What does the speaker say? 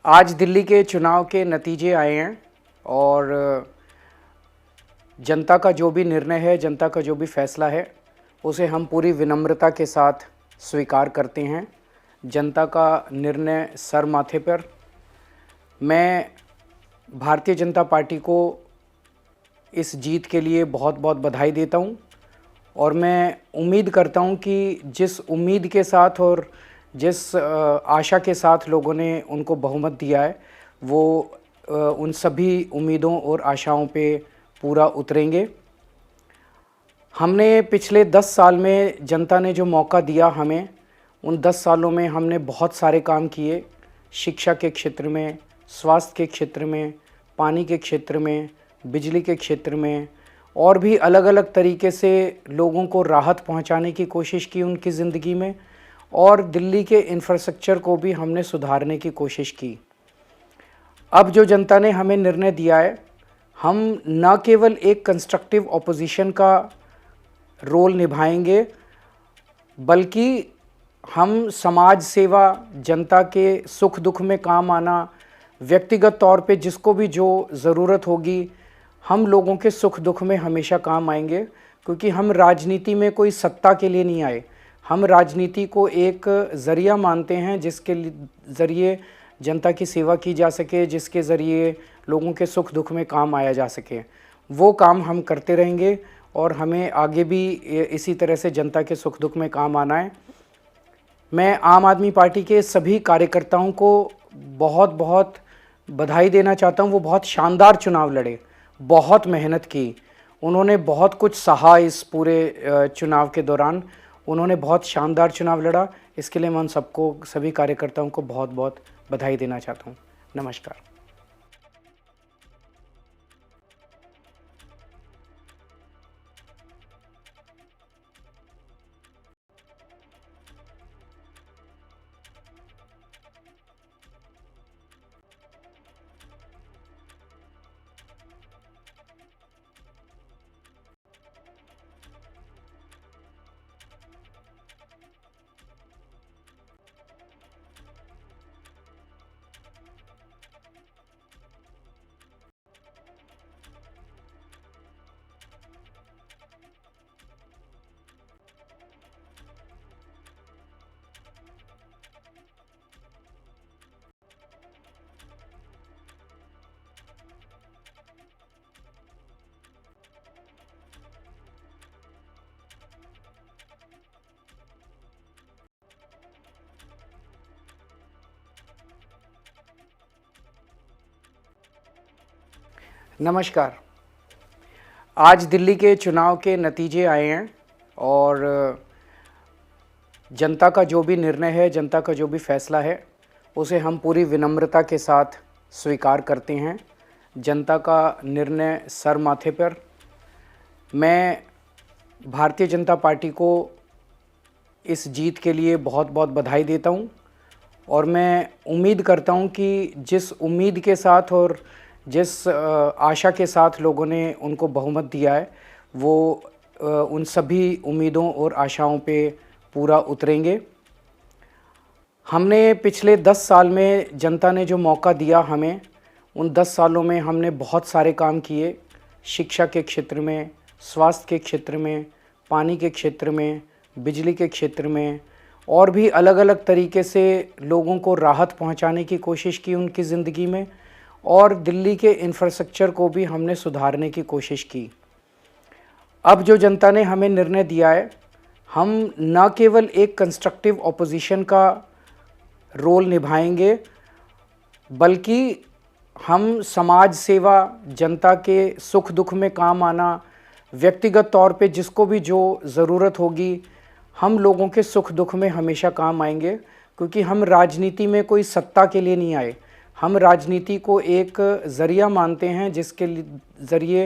आज दिल्ली के चुनाव के नतीजे आए हैं और जनता का जो भी निर्णय है, जनता का जो भी फैसला है, उसे हम पूरी विनम्रता के साथ स्वीकार करते हैं। जनता का निर्णय सर माथे पर। मैं भारतीय जनता पार्टी को इस जीत के लिए बहुत बहुत बधाई देता हूं और मैं उम्मीद करता हूं कि जिस उम्मीद के साथ और जिस आशा के साथ लोगों ने उनको बहुमत दिया है, वो उन सभी उम्मीदों और आशाओं पे पूरा उतरेंगे। हमने पिछले 10 साल में जनता ने जो मौका दिया हमें, उन 10 सालों में हमने बहुत सारे काम किए। शिक्षा के क्षेत्र में, स्वास्थ्य के क्षेत्र में, पानी के क्षेत्र में, बिजली के क्षेत्र में और भी अलग अलग तरीके से लोगों को राहत पहुंचाने की कोशिश की उनकी ज़िंदगी में, और दिल्ली के इंफ्रास्ट्रक्चर को भी हमने सुधारने की कोशिश की। अब जो जनता ने हमें निर्णय दिया है, हम न केवल एक कंस्ट्रक्टिव ऑपोजिशन का रोल निभाएंगे, बल्कि हम समाज सेवा, जनता के सुख दुख में काम आना, व्यक्तिगत तौर पे जिसको भी जो ज़रूरत होगी, हम लोगों के सुख दुख में हमेशा काम आएंगे। क्योंकि हम राजनीति में कोई सत्ता के लिए नहीं आए, हम राजनीति को एक ज़रिया मानते हैं जिसके ज़रिए जनता की सेवा की जा सके, जिसके ज़रिए लोगों के सुख दुख में काम आया जा सके। वो काम हम करते रहेंगे और हमें आगे भी इसी तरह से जनता के सुख दुख में काम आना है। मैं आम आदमी पार्टी के सभी कार्यकर्ताओं को बहुत बहुत बधाई देना चाहता हूँ। वो बहुत शानदार चुनाव लड़े, बहुत मेहनत की, उन्होंने बहुत कुछ सहा इस पूरे चुनाव के दौरान। उन्होंने बहुत शानदार चुनाव लड़ा। इसके लिए मैं उन सबको, सभी कार्यकर्ताओं को बहुत बहुत बधाई देना चाहता हूँ। नमस्कार। नमस्कार। आज दिल्ली के चुनाव के नतीजे आए हैं और जनता का जो भी निर्णय है, जनता का जो भी फैसला है, उसे हम पूरी विनम्रता के साथ स्वीकार करते हैं। जनता का निर्णय सर माथे पर। मैं भारतीय जनता पार्टी को इस जीत के लिए बहुत बहुत बधाई देता हूं और मैं उम्मीद करता हूं कि जिस उम्मीद के साथ और जिस आशा के साथ लोगों ने उनको बहुमत दिया है, वो उन सभी उम्मीदों और आशाओं पे पूरा उतरेंगे। हमने पिछले 10 साल में जनता ने जो मौका दिया हमें, उन 10 सालों में हमने बहुत सारे काम किए। शिक्षा के क्षेत्र में, स्वास्थ्य के क्षेत्र में, पानी के क्षेत्र में, बिजली के क्षेत्र में और भी अलग अलग तरीके से लोगों को राहत पहुंचाने की कोशिश की उनकी ज़िंदगी में, और दिल्ली के इंफ्रास्ट्रक्चर को भी हमने सुधारने की कोशिश की। अब जो जनता ने हमें निर्णय दिया है, हम न केवल एक कंस्ट्रक्टिव ऑपोजिशन का रोल निभाएंगे, बल्कि हम समाज सेवा, जनता के सुख दुख में काम आना, व्यक्तिगत तौर पे जिसको भी जो ज़रूरत होगी, हम लोगों के सुख दुख में हमेशा काम आएंगे। क्योंकि हम राजनीति में कोई सत्ता के लिए नहीं आए, हम राजनीति को एक ज़रिया मानते हैं जिसके ज़रिए